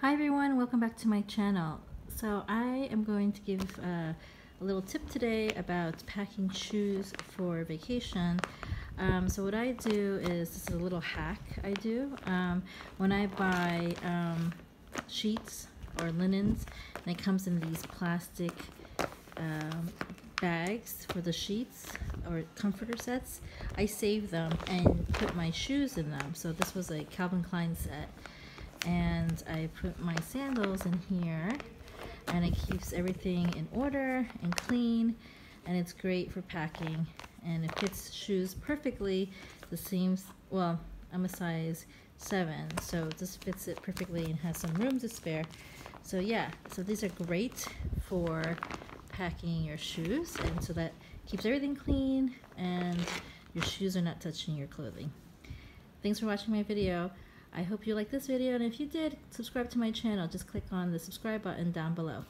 Hi everyone, welcome back to my channel. So I am going to give a little tip today about packing shoes for vacation. So what I do is, this is a little hack I do. When I buy sheets or linens, and it comes in these plastic bags for the sheets or comforter sets, I save them and put my shoes in them. So this was a Calvin Klein set, and I put my sandals in here, and it keeps everything in order and clean, and it's great for packing, and it fits shoes perfectly. The seams, well, I'm a size 7, so this fits it perfectly and has some room to spare. So yeah, so these are great for packing your shoes, and so that keeps everything clean and your shoes are not touching your clothing. Thanks for watching my video. I hope you liked this video, and if you did, subscribe to my channel. Just click on the subscribe button down below.